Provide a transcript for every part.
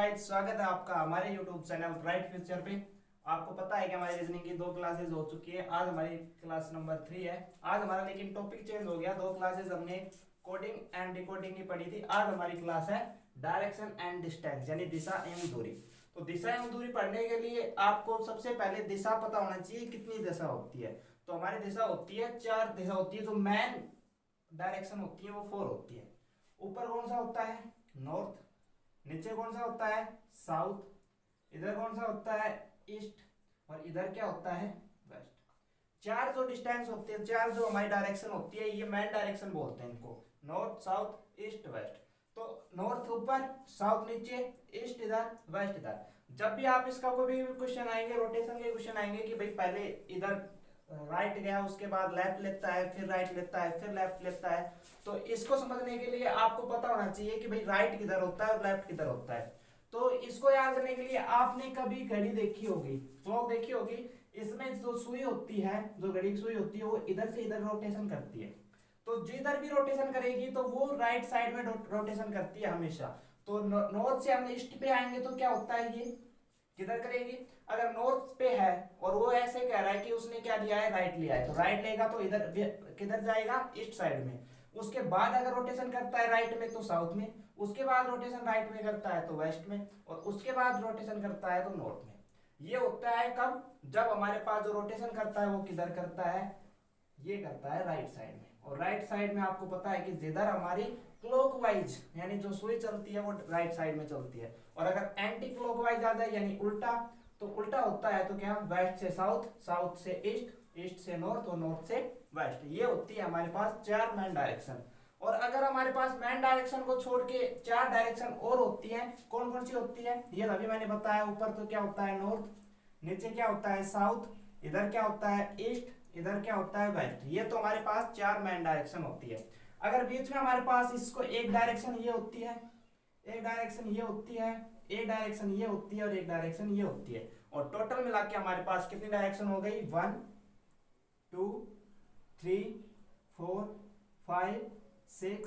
Guys, स्वागत है आपका हमारे यूट्यूब चैनल ब्राइट फ्यूचर पे। आपको पता है कि हमारी रीजनिंग की 2 क्लासेस हो चुकी है। आज हमारी क्लास नंबर 3 है। आज हमारा लेकिन टॉपिक चेंज हो गया। 2 क्लासेस हमने कोडिंग एंड डिकोडिंग की पढ़ी थी। आज हमारी क्लास है डायरेक्शन एंड डिस्टेंस, यानी दिशा एवं दूरी। तो दिशा एवं दूरी पढ़ने के लिए आपको सबसे पहले दिशा पता होना चाहिए, कितनी दिशा होती है। तो हमारी दिशा होती है 4 दिशा होती है। जो मेन डायरेक्शन होती है वो 4 होती है। ऊपर कौन सा होता है? नॉर्थ। नीचे कौन सा होता है? साउथ। इधर कौन सा होता है? ईस्ट। और इधर क्या होता है? वेस्ट। 4 जो डिस्टेंस होते हैं, 4 जो हमारी डायरेक्शन होती है, ये मेन डायरेक्शन बोलते हैं इनको। North, south, east, west. तो नॉर्थ ऊपर, साउथ नीचे, ईस्ट इधर, वेस्ट इधर। जब भी आप इसका कोई भी क्वेश्चन आएंगे, रोटेशन के क्वेश्चन आएंगे कि भाई पहले इधर राइट गया, उसके बाद लेफ्ट लेता है, फिर राइट लेता है, फिर लेफ्ट लेता है, तो इसको समझने के लिए आपको पता होना चाहिए कि भाई राइट किधर होता है और लेफ्ट किधर होता है। तो इसको याद करने के लिए आपने कभी घड़ी देखी होगी, क्लॉक देखी होगी। इसमें जो सुई होती है, जो घड़ी की सुई होती है, वो इधर से इधर रोटेशन करती है। तो जिधर भी रोटेशन करेगी तो वो राइट साइड में रोटेशन करती है हमेशा। तो नॉर्थ से हम ईस्ट पे आएंगे तो क्या होता है, ये किधर करेगी? अगर नॉर्थ पे है और वो ऐसे कह रहा है कि उसने क्या लिया है, राइट लिया है, तो राइट लेगा तो इधर किधर जाएगा? ईस्ट साइड में। उसके बाद अगर रोटेशन करता है राइट में तो साउथ में, उसके बाद रोटेशन राइट में करता है तो वेस्ट में, और उसके बाद रोटेशन करता है तो नॉर्थ में। ये होता है कब? जब हमारे पास जो रोटेशन करता है वो किधर करता है? ये करता है राइट साइड में। और राइट साइड में आपको पता है कि जिधर हमारी क्लॉकवाइज यानी जो सुई चलती है वो राइट साइड में चलती है, और अगर एंटी क्लॉकवाइज आ जाए यानी उल्टा, तो उल्टा होता है तो क्या? वेस्ट से साउथ, साउथ से ईस्ट, ईस्ट से नॉर्थ और नॉर्थ से वेस्ट। ये होती है हमारे पास 4 मैन डायरेक्शन। और अगर हमारे पास मैन डायरेक्शन को छोड़ के 4 डायरेक्शन और होती हैं, कौन कौन सी होती है? ये अभी मैंने बताया। ऊपर तो क्या होता है? नॉर्थ। नीचे क्या होता है? साउथ। इधर क्या होता है? ईस्ट। इधर क्या होता है? वेस्ट। ये तो हमारे पास 4 मैन डायरेक्शन होती है। अगर बीच में हमारे पास इसको एक डायरेक्शन ये होती है, एक डायरेक्शन ये होती है, एक डायरेक्शन ये होती है और एक डायरेक्शन ये होती है, और टोटल मिला के हमारे पास कितनी डायरेक्शन हो गई? 1 2 3 4 5 6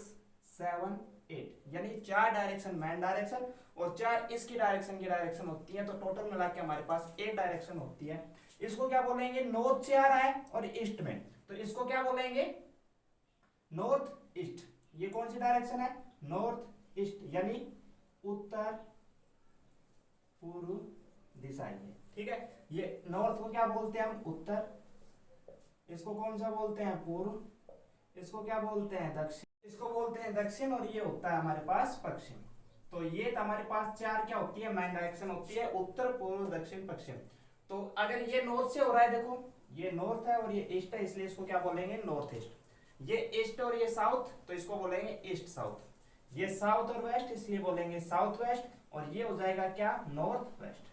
7 8, यानी 4 डायरेक्शन मैन डायरेक्शन और 4 इसकी डायरेक्शन होती है। तो टोटल मिला के हमारे पास 8 डायरेक्शन होती है। इसको क्या बोलेंगे? नॉर्थ से आ रहा है और ईस्ट में, तो इसको क्या बोलेंगे? North east. ये कौन सी डायरेक्शन है? नॉर्थ ईस्ट, यानी उत्तर पूर्व दिशा। ये ठीक है। ये नॉर्थ को क्या बोलते हैं हम? उत्तर। इसको कौन सा बोलते हैं? पूर्व। इसको क्या बोलते हैं? दक्षिण। इसको बोलते हैं दक्षिण, और ये होता है हमारे पास पश्चिम। तो ये हमारे पास 4 क्या होती है? मैन डायरेक्शन होती है, उत्तर, पूर्व, दक्षिण, पश्चिम। तो अगर ये नॉर्थ से हो रहा है, देखो ये नॉर्थ है और ये ईस्ट है, इसलिए इसको क्या बोलेंगे? North east. ये ईस्ट और ये साउथ, तो इसको बोलेंगे ईस्ट साउथ। ये साउथ और वेस्ट, इसलिए बोलेंगे साउथ वेस्ट। और ये हो जाएगा क्या? North west.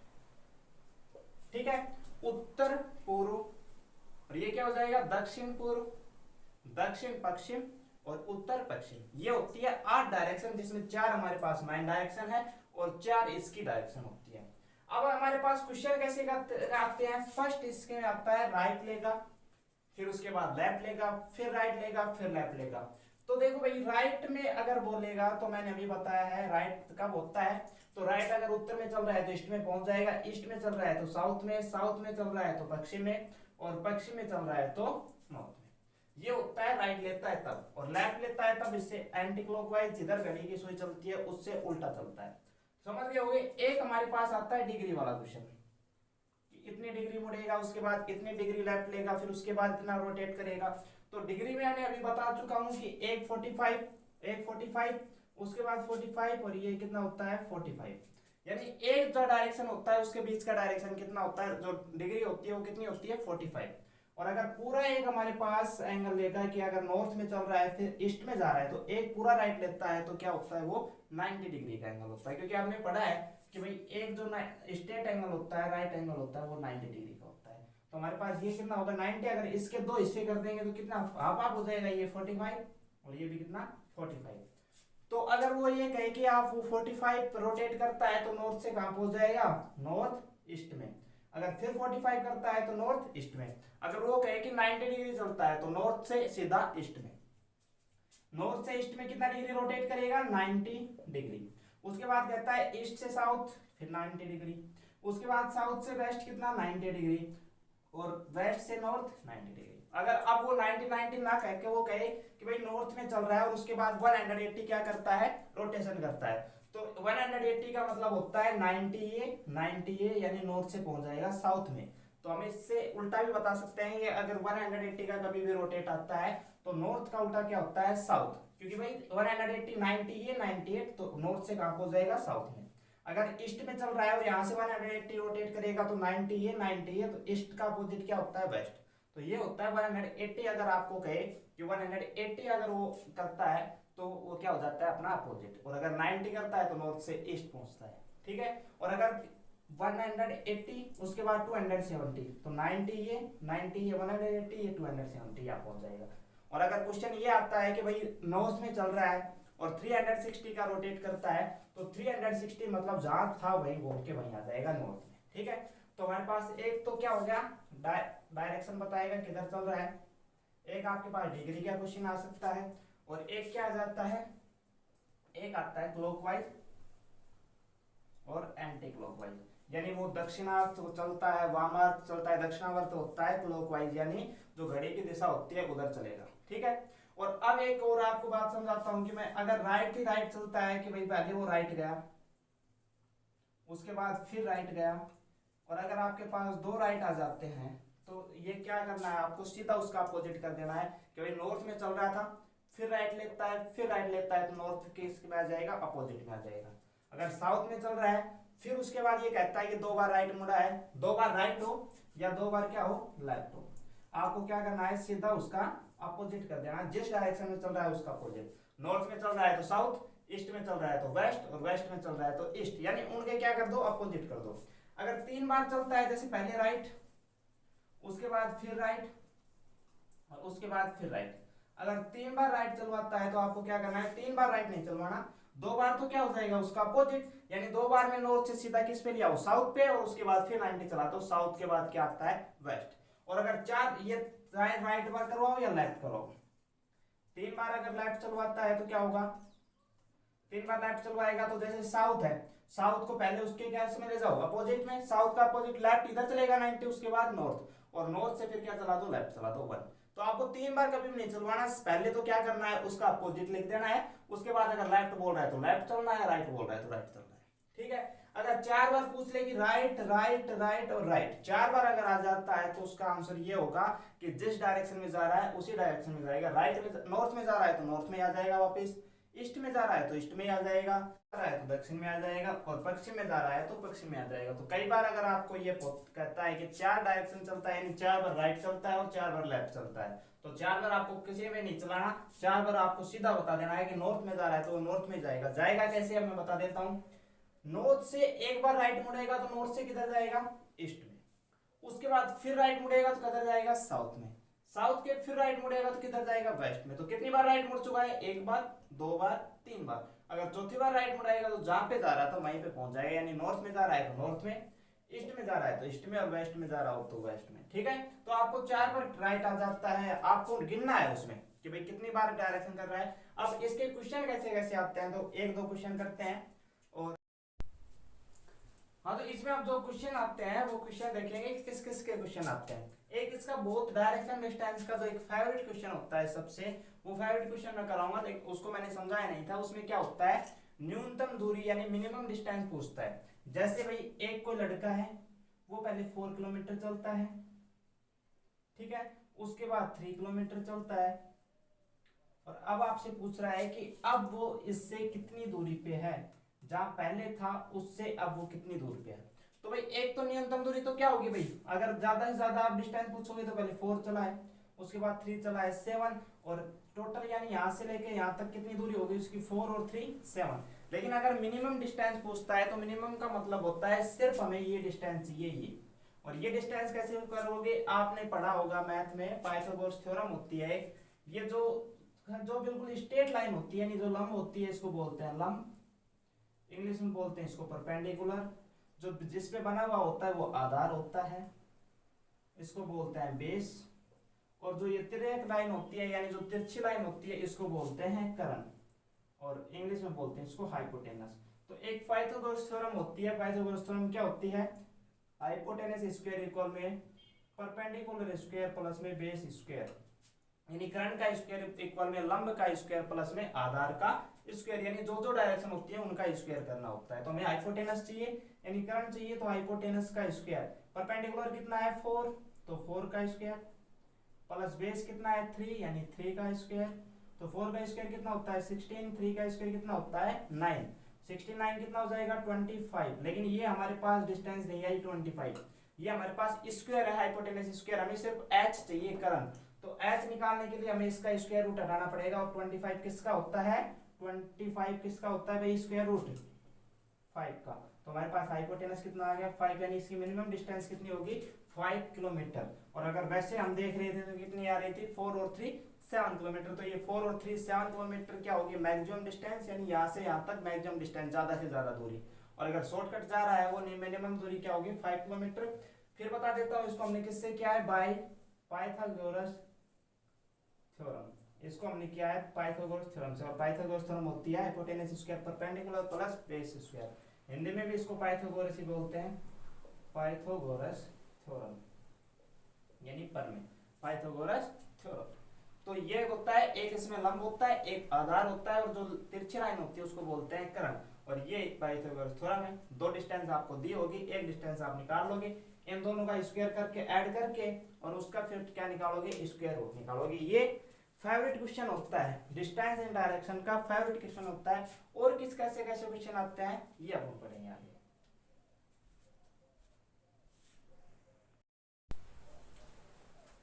ठीक है। उत्तर पूर्व, और ये क्या हो जाएगा? दक्षिण पूर्व, दक्षिण पश्चिम और उत्तर पश्चिम। ये होती है 8 डायरेक्शन, जिसमें 4 हमारे पास मैन डायरेक्शन है और 4 इसकी डायरेक्शन होती है। अब हमारे पास क्वेश्चन कैसे आते हैं? फर्स्ट इसके आता है राइट लेगा, फिर उसके बाद लेफ्ट लेगा, फिर राइट लेगा, फिर लेफ्ट लेगा। तो देखो भाई, राइट में अगर बोलेगा तो मैंने अभी बताया है राइट कब होता है। तो राइट अगर उत्तर में चल रहा है तो ईस्ट में पहुंच जाएगा, ईस्ट में चल रहा है तो साउथ में, साउथ में चल रहा है तो पश्चिम में, और पश्चिम में चल रहा है तो नॉर्थ में। ये होता है राइट लेता है तब, और लेफ्ट लेता है तब इससे एंटी क्लॉकवाइज, जिधर घड़ी की सुई चलती है उससे उल्टा चलता है। समझ गए होंगे। एक हमारे पास आता है डिग्री वाला क्वेश्चन, इतनी डिग्री मुड़ेगा, उसके बाद इतनी डिग्री लेफ्ट लेगा, फिर उसके बाद इतना रोटेट करेगा। तो डिग्री में मैंने अभी बता चुका हूं कि एक 45, उसके बाद 45, और ये कितना होता है? 45। यानी एक जो डायरेक्शन होता है उसके बीच का डायरेक्शन कितना होता है? जो डिग्री होती है वो कितनी होती है? 45। और अगर पूरा एक हमारे पास एंगल लेगा कि अगर नॉर्थ में चल रहा है फिर ईस्ट में जा रहा है, तो एक पूरा राइट लेता है तो क्या होता है? वो 90 डिग्री का एंगल होता है। क्योंकि आपने पढ़ा है कि भाई एक जो स्ट्रेट एंगल होता है, राइट एंगल होता है, वो 90 डिग्री का होता है। तो हमारे पास ये कितना होगा? 90। अगर इसके 2 हिस्से कर देंगे तो कितना हाफ हाफ हो जाएगा? ये 45 और ये भी कितना? 45। तो अगर वो ये कहे कि आप वो 45 रोटेट करता है तो नॉर्थ से कहां पहुंच जाएगा? नॉर्थ ईस्ट में। अगर फिर 45 करता है तो नॉर्थ ईस्ट में। अगर वो कहे कि 90 डिग्री चलता है तो नॉर्थ से सीधा ईस्ट में। नॉर्थ से ईस्ट में कितना डिग्री रोटेट करेगा? 90 डिग्री। उसके बाद कहता है ईस्ट से साउथ फिर 90 डिग्री, उसके बाद साउथ से वेस्ट कितना 90 डिग्री, और वेस्ट से नॉर्थ 90 डिग्री। अगर अब वो 90 90 ना कह के वो कहे कि भाई नॉर्थ में चल रहा है और उसके बाद 180 क्या करता है, रोटेशन करता है, तो 180 का मतलब होता है 90 ए यानी नॉर्थ से पहुंच जाएगा साउथ में। तो हम इससे उल्टा भी बता सकते हैं कि अगर 180 का कभी भी रोटेट आता है तो नॉर्थ का उल्टा क्या होता है, साउथ, क्योंकि भाई 180 90 ए 98, तो नॉर्थ से कहां पहुंच जाएगा, साउथ में। अगर ईस्ट में चल रहा है और यहाँ से 180 रोटेट करेगा तो 90 है, तो ईस्ट का अपोजिट क्या होता है, वेस्ट। तो ये होता है 180। अगर आपको कहे कि 180 अगर वो करता है तो वो क्या हो जाता है, अपना अपोजिट, और अगर 90 करता है तो नॉर्थ से ईस्ट पहुंचता है, ठीक है। और अगर 180 उसके बाद 270, तो 90 ये 180 ये 270 यहाँ पहुंच जाएगा। और अगर क्वेश्चन ये आता है कि भाई नॉर्थ में चल रहा है और 360 का रोटेट करता है, तो 360 मतलब जहां था वहीं घूम के वहीं आ जाएगा नॉर्थ में, ठीक है। तो हमारे पास एक तो क्या हो गया, डायरेक्शन बताएगा किधर चल रहा है, एक आपके पास डिग्री का क्वेश्चन आ सकता है, और एक क्या आ जाता है, एक आता है क्लॉकवाइज और एंटी क्लॉकवाइज, यानी वो दक्षिणावर्त चलता है, वामावर्त चलता है, दक्षिणावर्त होता है क्लॉकवाइज, यानी जो घड़ी की दिशा होती है उधर चलेगा, ठीक है। और अब एक और आपको बात समझाता हूं कि मैं अगर राइट ही राइट चलता है कि भाई पहले वो राइट गया उसके बाद फिर राइट गया, और अगर आपके पास दो राइट आ जाते हैं तो ये क्या करना है, आपको सीधा उसका अपोजिट कर देना है कि भाई नॉर्थ में चल रहा था फिर राइट लेता है फिर राइट लेता है, तो नॉर्थ के इसमें आ जाएगा, अपोजिट में आ जाएगा। अगर साउथ में चल रहा है फिर उसके बाद ये कहता है कि दो बार राइट मुड़ा है, दो बार राइट हो या दो बार क्या हो, लेफ्ट हो, आपको क्या करना है, सीधा उसका अपोजिट कर देना, जिस डायरेक्शन में चल रहा है उसका अपोजिट। नॉर्थ में चल रहा है तो साउथ, ईस्ट में चल रहा है तो वेस्ट, और वेस्ट में चल रहा है तो ईस्ट, यानी उनके क्या कर दो, अपोजिट कर दो। अगर 3 बार चलता है, जैसे पहले राइट उसके बाद फिर राइट और उसके बाद फिर राइट, अगर 3 बार राइट चलवाता है तो आपको क्या करना है, 3 बार राइट नहीं चलवाना, 2 बार तो क्या हो जाएगा उसका अपोजिट, यानी 2 बार में नॉर्थ से सीधा किस पे लिया, साउथ पे, और उसके बाद फिर 90 चला तो साउथ के बाद क्या आता है, वेस्ट। और अगर चार ये राइट बार करवाओ या लेफ्ट करवाओ, 3 बार अगर लेफ्ट चलवाता है तो क्या होगा, 3 बार लेफ्ट चलवाएगा तो जैसे साउथ है, साउथ को पहले उसके क्या में ले जाओ, अपोजिट में, साउथ का अपोजिट लेफ्ट इधर चलेगा 90, उसके बाद नॉर्थ, और नॉर्थ से फिर क्या चला दो, लेफ्ट चला दो 1। तो आपको 3 बार कभी भी नहीं चलवाना, पहले तो क्या करना है, उसका अपोजिट लिख देना है, उसके बाद अगर लेफ्ट बोल रहा है तो लेफ्ट चलना है, राइट बोल रहा है तो राइट चलना है, ठीक है। अगर 4 बार पूछ ले कि राइट राइट राइट और राइट, 4 बार अगर आ जाता है तो उसका आंसर ये होगा कि जिस डायरेक्शन में जा रहा है उसी डायरेक्शन में जाएगा, राइट में नॉर्थ में जा रहा है तो नॉर्थ में आ जाएगा वापस, ईस्ट में जा रहा है तो ईस्ट में आ जाएगा, रहा है तो दक्षिण में आ जाएगा, और पश्चिम में जा रहा है तो पश्चिम में आ जाएगा। तो कई बार अगर आपको ये कहता है कि 4 डायरेक्शन चलता है, यानी 4 बार राइट चलता है और 4 बार लेफ्ट चलता है, तो 4 बार आपको किसी में नहीं चलाना, 4 बार आपको सीधा बता देना है कि नॉर्थ में जा रहा है तो नॉर्थ में जाएगा। जाएगा कैसे, अब मैं बता देता हूँ। नॉर्थ से एक बार राइट मुड़ेगा तो नॉर्थ से किधर जाएगा, ईस्ट में, उसके बाद फिर राइट मुड़ेगा तो किधर जाएगा, साउथ में, साउथ के फिर राइट मुड़ेगा तो किधर जाएगा, वेस्ट में। तो कितनी बार राइट मुड़ चुका है, 1 बार 2 बार 3 बार, अगर चौथी बार राइट मुड़ाएगा तो जहां पे जा रहा था वहीं पे पहुंच जाएगा, यानी नॉर्थ में जा रहा है तो नॉर्थ में, ईस्ट में जा रहा है तो ईस्ट में, और वेस्ट में जा रहा हो तो वेस्ट में, ठीक है। तो आपको 4 बार राइट आ जाता है, आपको गिनना है उसमें कि भाई कितनी बार डायरेक्शन कर रहा है। अब इसके क्वेश्चन कैसे कैसे आते हैं, तो 1-2 क्वेश्चन करते हैं। और हाँ, तो इसमें अब जो क्वेश्चन आते हैं वो क्वेश्चन देखेंगे किस किस के क्वेश्चन आते हैं। एक इसका बहुत डायरेक्शन डिस्टेंस का जो एक फेवरेट क्वेश्चन होता है सबसे, वो फेवरेट क्वेश्चन मैं कराऊंगा, उसको मैंने समझाया नहीं था। उसमें क्या होता है, न्यूनतम दूरी यानी मिनिमम डिस्टेंस पूछता है। जैसे भाई एक कोई लड़का है, वो पहले 4 किलोमीटर चलता है, ठीक है, उसके बाद 3 किलोमीटर चलता है, और अब आपसे पूछ रहा है कि अब वो इससे कितनी दूरी पे है, जहां पहले था उससे अब वो कितनी दूरी पे है। तो भाई एक तो न्यूनतम दूरी तो क्या होगी भाई, अगर ज्यादा से ज्यादा आप डिस्टेंस पूछोगे तो पहले 4 चला है, उसके बाद 3 चला है 7, और टोटल यानी यहां से लेके यहां तक कितनी दूरी होगी उसकी, 4 और 3 7। लेकिन अगर मिनिमम डिस्टेंस पूछता है तो मिनिमम का मतलब होता है सिर्फ हमें ये डिस्टेंस चाहिए ये, और ये डिस्टेंस कैसे करोगे, आपने पढ़ा होगा मैथ में, पाइथागोरस थ्योरम होती है एक, ये जो जो बिल्कुल स्ट्रेट लाइन होती है, यानी जो लंब होती है इसको बोलते हैं लंब, इंग्लिश में बोलते हैं इसको परपेंडिकुलर, जो जिस पे बना हुआ होता है वो आधार होता है, इसको बोलते हैं बेस, और जो ये तिर्यक लाइन होती है यानी जो तिरछी लाइन होती है इसको बोलते हैं कर्ण, और इंग्लिश में बोलते हैं इसको हाइपोटेनस। तो एक पाइथागोरस थ्योरम होती है, पाइथागोरस थ्योरम क्या होती है, हाइपोटेनस स्क्वायर इक्वल में परपेंडिकुलर स्क्वायर प्लस में बेस स्क्वायर, यानी कर्ण का स्क्वायर इक्वल में लंब का स्क्वायर प्लस में आधार का स्क्वायर, यानी जो जो डायरेक्शन होती है उनका स्क्वायर करना होता है। तो हमें हाइपोटेनस चाहिए यानी कर्ण चाहिए, तो हाइपोटेनस का स्क्वायर, परपेंडिकुलर कितना है 4, तो 4 का स्क्वायर प्लस बेस कितना है 3 यानी 3 का स्क्वायर, तो 4 का स्क्वायर कितना होता है 16, 3 का स्क्वायर कितना होता है 9, 69 कितना हो जाएगा 25। लेकिन ये हमारे पास डिस्टेंस नहीं है 25, ये हमारे पास स्क्वायर है हाइपोटेनस स्क्वायर, हमें सिर्फ h चाहिए कर्ण, तो h निकालने के लिए हमें इसका स्क्वायर रूट हटाना पड़ेगा, और 25 किसका होता है 25 किसका होता है भाई स्क्वायर रूट 5 का, तो हमारे पास हाइपोटेनस कितना आ गया 5, यानी इसकी मिनिमम डिस्टेंस कितनी होगी 5 किलोमीटर। और अगर वैसे हम देख रहे थे तो कितनी आ रही थी 4 और 3 7 किलोमीटर, तो ये 4 और 3 7 किलोमीटर क्या होगी मैक्सिमम डिस्टेंस, यानी यहाँ से यहाँ तक मैक्सिमम डिस्टेंस, ज्यादा से ज्यादा दूरी। और अगर शॉर्टकट जा रहा है वो मिनिमम दूरी क्या होगी 5 किलोमीटर। फिर बता देता हूँ इसको हमने किससे किया है, बाय पाइथागोरस थ्योरम, इसको हमने किया है पाइथागोरस थ्योरम से। और पाइथागोरस थ्योरम होती है hypotenuse square perpendicular plus base square, Hindi में भी इसको पाइथागोरस ही बोलते हैं, पाइथागोरस थ्योरम यानी पर में पाइथागोरस थ्योरम। तो ये होता है, एक इसमें लंब होता है, एक आधार होता है, और जो तिरछी लाइन होती है उसको बोलते हैं कर्ण, और ये पाइथागोरस थ्योरम है। दो डिस्टेंस आपको दी होगी, एक डिस्टेंस आप निकाल लोगे, इन दोनों का स्क्वायर करके ऐड करके, और उसका फिर क्या निकालोगे स्क्वायर रूट निकालोगे। ये फेवरेट क्वेश्चन होता है, डिस्टेंस एंड डायरेक्शन का फेवरेट क्वेश्चन होता है। और किस कैसे कैसे क्वेश्चन आते हैं ये अपन पढ़ेंगे आगे।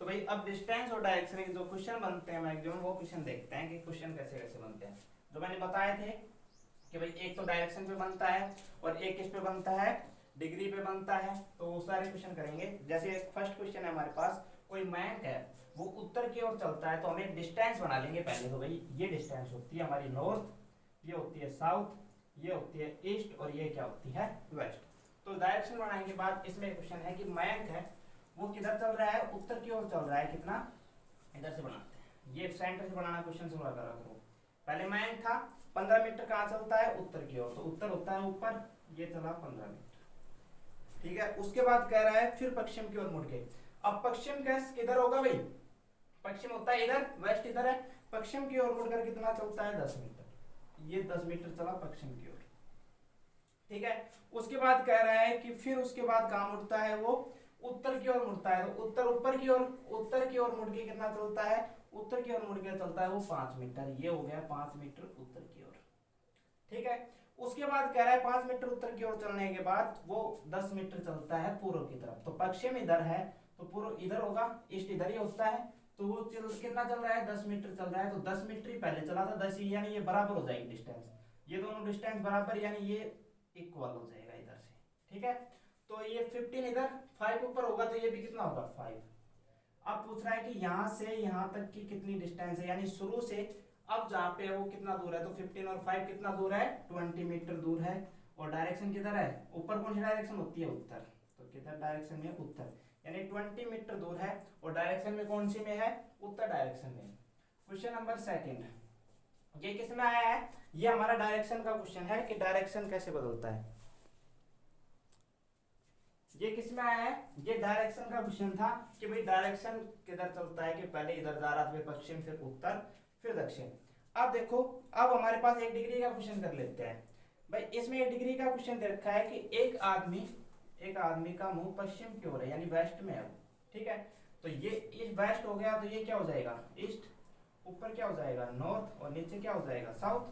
तो भाई अब डिस्टेंस और डायरेक्शन के जो क्वेश्चन बनते हैं मैक्सिमम, वो क्वेश्चन देखते हैं कि क्वेश्चन कैसे कैसे बनते हैं। जो मैंने बताए थे कि भाई एक तो डायरेक्शन पे बनता है, और एक किस पे बनता है डिग्री पे बनता है, तो वो सारे क्वेश्चन करेंगे। जैसे एक फर्स्ट क्वेश्चन है हमारे पास, कोई मैप है वो उत्तर की ओर चलता है, तो हमें डिस्टेंस बना लेंगे पहले। तो भाई ये डिस्टेंस होती है हमारी नॉर्थ, ये होती है साउथ, ये होती है ईस्ट, और ये क्या होती है वेस्ट। तो डायरेक्शन बनाने के बाद इसमें क्वेश्चन है कि मैप है वो किधर चल रहा है, उत्तर की ओर चल रहा है, कितना इधर से बनाते हैं, ये सेंटर से बनाना क्वेश्चन शुरू करा करो। पहले मैप था 15 मीटर कहाँ चलता है उत्तर की ओर, तो उत्तर होता है ऊपर, ये चला 15 मीटर, ठीक है। उसके बाद कह रहा है फिर पश्चिम की ओर मुड़ के, अब पश्चिम कैस किधर होगा भाई, पश्चिम होता है इधर, वेस्ट इधर है, पश्चिम की ओर मुड़कर कितना चलता है 10 मीटर, ये 10 मीटर चला पश्चिम की ओर, ठीक है। उसके बाद कह रहा है कि फिर उसके बाद कहाँ मुड़ता है वो उत्तर की ओर मुड़ता है, तो उत्तर ऊपर की ओर, उत्तर की ओर मुड़ के कितना चलता है, उत्तर की ओर मुड़ के चलता है वो 5 मीटर, ये हो गया 5 मीटर उत्तर की ओर, ठीक है। उसके बाद कह रहा है 5 मीटर उत्तर की ओर चलने के बाद वो 10 मीटर चलता है पूर्व की तरफ, तो पश्चिम इधर है तो पूर्व इधर होगा, ईस्ट इधर ही होता है, तो वो कितना चल रहा है 10 मीटर चल रहा है, तो 10 मीटर ही पहले चला था, 10 ही, यानी ये बराबर हो जाएगी डिस्टेंस, ये दोनों डिस्टेंस बराबर, यानी ये इक्वल हो जाएगा इधर से, ठीक है। तो ये 15 इधर 5 ऊपर होगा, तो ये भी कितना होगा 5। अब पूछ रहा है कि यहाँ से यहाँ तक की कितनी डिस्टेंस है, यानी शुरू से अब जहाँ पे है वो कितना दूर है, तो 15 और 5 कितना दूर है 20 मीटर दूर है, और डायरेक्शन किधर है ऊपर, कौन सी डायरेक्शन होती है उत्तर, तो किधर डायरेक्शन में उत्तर, यानी 20 मीटर दूर है, और डायरेक्शन में कौन सी में है उत्तर डायरेक्शन में। क्वेश्चन नंबर सेकंड, ये किस में आया है, ये हमारा डायरेक्शन का क्वेश्चन है कि डायरेक्शन कैसे बदलता है, ये किस में आया है, ये डायरेक्शन का क्वेश्चन था कि भाई डायरेक्शन किधर चलता है, कि पहले इधर जा रहा था, फिर पश्चिम, फिर उत्तर, फिर दक्षिण। अब देखो, अब हमारे पास एक डिग्री का क्वेश्चन कर लेते हैं भाई। इसमें एक डिग्री का क्वेश्चन दे रखा है कि एक आदमी का मुंह पश्चिम की ओर है, यानी वेस्ट में है वो, ठीक है। तो ये वेस्ट हो गया, तो ये क्या हो जाएगा ईस्ट, ऊपर क्या हो जाएगा नॉर्थ, और नीचे क्या हो जाएगा साउथ।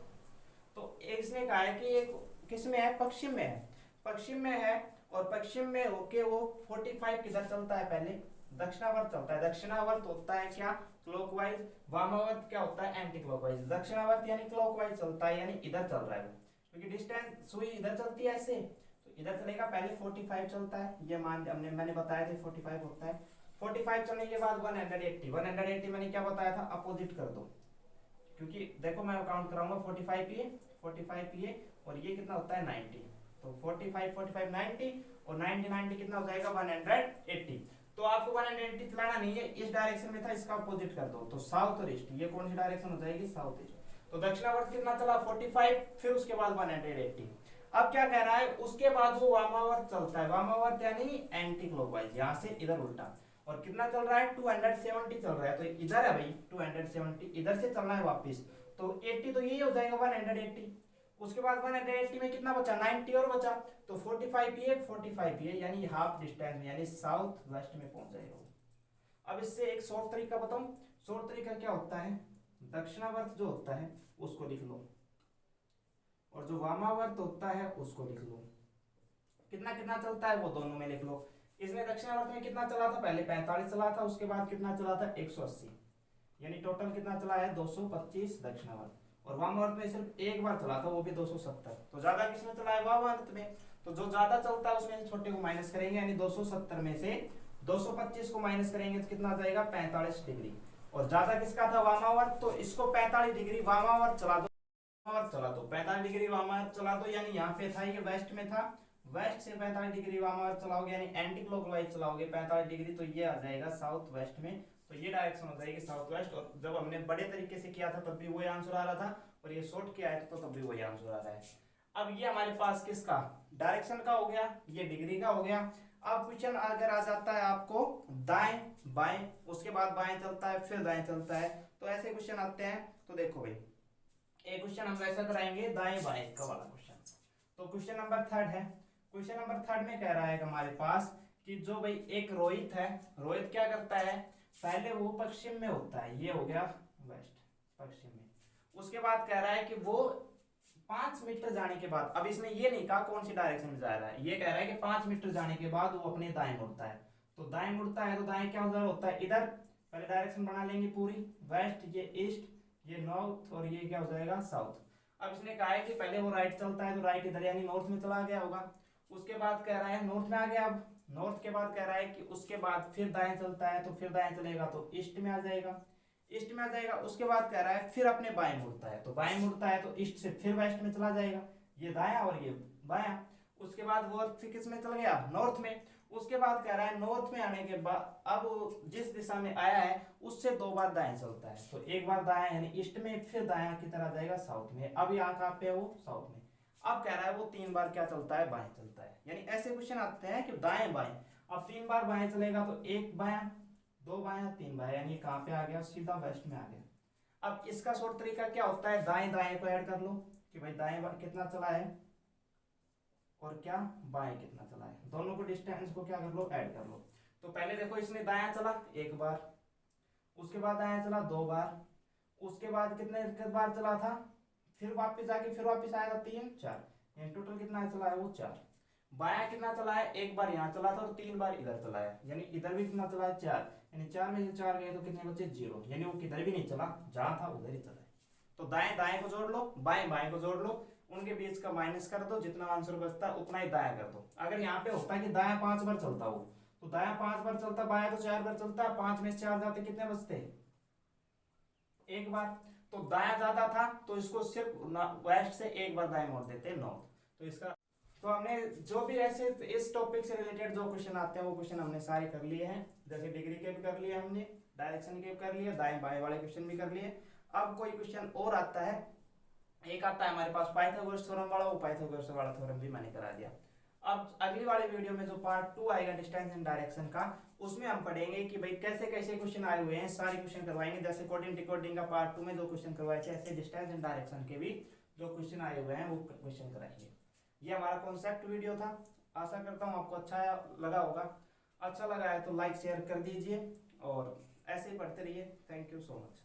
तो इसने कहा है कि एक किस में है पश्चिम में है, पश्चिम में है, और पश्चिम में होके वो 45 किधर चलता है पहले दक्षिणावर्त चलता है। दक्षिणावर्त होता है क्या क्लॉकवाइज, वामावर्त क्या होता है एंटी क्लॉकवाइज, दक्षिणावर्त यानी क्लॉकवाइज चलता है, यानी इधर चल रहा है, क्योंकि डिस्टेंस सुई इधर चलती है ऐसे, तो इधर चलेगा, पहले 45 चलता है, ये मान मैंने बताया था 45 होता है। 45 चलने के बाद 180 मैंने क्या बताया था अपोजिट कर दो, क्योंकि देखो मैं काउंट कराऊंगा 45 ये और ये कितना होता है 90, तो 45 90 और 90 कितना हो जाएगा 180। तो आपको 180 चलाना नहीं है, इस डायरेक्शन में था, इसका अपोजिट कर दो, तो साउथ और ईस्ट, ये कौन सी डायरेक्शन हो जाएगी साउथ ईस्ट। तो दक्षिणावर्त कितना चला 45, फिर उसके बाद 180। अब क्या कह रहा है, उसके बाद वो वामावर्त चलता है, वामावर्त यानी एंटी क्लॉकवाइज, यहाँ से इधर उल्टा, और कितना चल रहा है 270 चल रहा है, तो इधर है भाई 270, इधर से चलना है वापस, तो 80 तो यही हो जाएगा 180। उसके बाद 180 में कितना बचा, 90 और बचा, तो 45 ये 45 ये, यानी हाफ डिस्टेंस में, यानी साउथ वेस्ट में पहुंच जाएगा वो। अब इससे एक शॉर्ट तरीका बताऊं, शॉर्ट तरीका क्या होता है, दक्षिणावर्त जो होता है उसको लिख लो, और जो वामावर्त होता है उसको लिख लो, कितना कितना चलता है वो दोनों में लिख लो। इसमें दक्षिणावर्त में कितना चला था, पहले 45 चला था, उसके बाद कितना चला था 180, यानी टोटल कितना चला है 225 दक्षिणावर्त, और वामावर्त में सिर्फ एक बार चला था, वो भी 270। तो ज्यादा किसमें चला है, वामावर्त में। तो जो ज्यादा चलता है उसमें छोटे को माइनस करेंगे, यानी 270 में से 225 को माइनस करेंगे तो कितना जाएगा 45 डिग्री, और ज्यादा किसका था वामावर्त, तो इसको 45 डिग्री वामावर्त चला दो, चला दो 45 डिग्री वामावर्त चला दो, यानी यहाँ पे था ये वेस्ट में था, वेस्ट से 45 डिग्री वामावर्त चलाओगे, यानी एंटी क्लॉकवाइज चलाओगे 45 डिग्री, तो ये आ जाएगा साउथ वेस्ट में, तो ये डायरेक्शन हो जाएगी साउथ वेस्ट। और जब हमने बड़े तरीके से किया था तब भी वही आंसर आ रहा था, और ये शॉर्ट किया है तो तब भी वही आंसर आ रहा है। अब ये हमारे पास किसका, डायरेक्शन का हो गया, ये डिग्री का हो गया। अब क्वेश्चन अगर आ जाता है आपको दाएं बाएं, उसके बाद बाएं चलता है फिर दाएं चलता है, तो ऐसे क्वेश्चन आते हैं। तो देखो भाई एक क्वेश्चन हम ऐसा कराएंगे दाएं बाएं का वाला क्वेश्चन। तो क्वेश्चन नंबर 3 है, क्वेश्चन नंबर 3 में कह रहा है हमारे पास कि जो भाई एक रोहित है, रोहित क्या करता है, पहले वो पश्चिम में होता है, ये हो गया वेस्ट पश्चिम में, उसके बाद कह रहा है कि वो 5 मीटर जाने के बाद, अब इसने ये नहीं कहा कौन सी डायरेक्शन में जा रहा है, ये कह रहा है कि 5 मीटर जाने के बाद वो अपने दाएं मुड़ता है। तो दाएं मुड़ता है तो दाएं क्या उधर होता है, इधर पहले डायरेक्शन बना लेंगे पूरी, वेस्ट ये ईस्ट ये नॉर्थ और ये क्या हो जाएगा साउथ। अब इसने कहा है कि पहले वो राइट चलता है तो राइट इधर यानी नॉर्थ में चला गया होगा, उसके बाद कह रहा है नॉर्थ में आ गया, अब नॉर्थ के बाद कह रहा है कि उसके बाद फिर दाएं चलता है, तो फिर दाएं चलेगा तो ईस्ट में आ जाएगा, ईस्ट में आ जाएगा। उसके बाद कह रहा है फिर अपने बाएं मुड़ता है, तो बाएं मुड़ता है तो ईस्ट से फिर वेस्ट में चला जाएगा, ये दाया और ये बाया। उसके बाद वो फिर किस में चल गया, नॉर्थ में। उसके बाद कह रहा है नॉर्थ में आने के बाद अब जिस दिशा में आया है उससे 2 बार दाएं चलता है, तो एक बार दाएं यानी ईस्ट में, फिर दाएं की तरह जाएगा साउथ में, अब यहाँ कहाँ पे है वो साउथ में। अब कह रहा है वो 3 बार क्या चलता है, बाएं चलता है, यानी ऐसे क्वेश्चन आते हैं कि दाएं बाएं। अब 3 बार बाएं चलेगा तो 1 बायां 2 बायां 3 बायां, यानी कहाँ पे आ गया, सीधा वेस्ट में आ गया। अब इसका शॉर्ट तरीका क्या होता है, दाएं दाएं को ऐड कर लो कि भाई दाएं कितना चला है और क्या बाएं कितना चला है, दोनों को डिस्टेंस को क्या कर लो, ऐड कर लो। तो पहले देखो इसने दायां चला 1 बार, उसके बाद दायां चला 2 बार, उसके बाद कितने बार चला था, फिर वापस आके फिर वापस आएगा 3 4, यानी टोटल कितना चला है वो 4। बायां कितना चला है, 1 बार यहाँ चला था और 3 बार इधर चला है, यानी इधर भी कितना चला है 4, यानी 4 में से 4 गए तो कितने बचे 0, यानी वो किधर भी नहीं चला, जहां था उधर ही चला है। तो दाएं दाएं को जोड़ लो, बाएं बाएं को जोड़ लो, उनके बीच का माइनस कर दो, जितना आंसर बचता है उतना ही दाया कर दो। अगर यहाँ पे होता है कि दाया 5 बार चलता हो, तो दाया 5 बार चलता, बाया तो 4 बार चलता, 5 में से 4 जाते कितने बचते, 1 बार। तो दाया ज्यादा था तो इसको सिर्फ वेस्ट से 1 बार दाएं मोड़ देते नॉर्थ। तो इसका तो हमने जो भी ऐसे इस टॉपिक से रिलेटेड जो क्वेश्चन आते हैं वो क्वेश्चन हमने सारे कर लिए हैं, जैसे डिग्री के भी कर लिए हमने, डायरेक्शन के भी कर लिए, दाएं बाएं वाले क्वेश्चन भी कर लिए। अब कोई क्वेश्चन और आता है, एक आता है हमारे पास पाइथागोरस थ्योरम वाला, वो पाइथागोरस वाला थ्योरम भी मैंने करा दिया। अब अगली वाले वीडियो में जो पार्ट 2 आएगा डिस्टेंस एंड डायरेक्शन का, उसमें हम पढ़ेंगे कि भाई कैसे कैसे क्वेश्चन आए हुए हैं, सारे क्वेश्चन करवाएंगे, जैसे कोडिंग डिकोडिंग का पार्ट 2 में जो क्वेश्चन करवाए थे, ऐसे डिस्टेंस एंड डायरेक्शन के भी जो क्वेश्चन आए हुए हैं वो क्वेश्चन कराएंगे। ये हमारा कॉन्सेप्ट वीडियो था, आशा करता हूँ आपको अच्छा लगा होगा। अच्छा लगा है तो लाइक शेयर कर दीजिए और ऐसे ही पढ़ते रहिए। Thank you so much.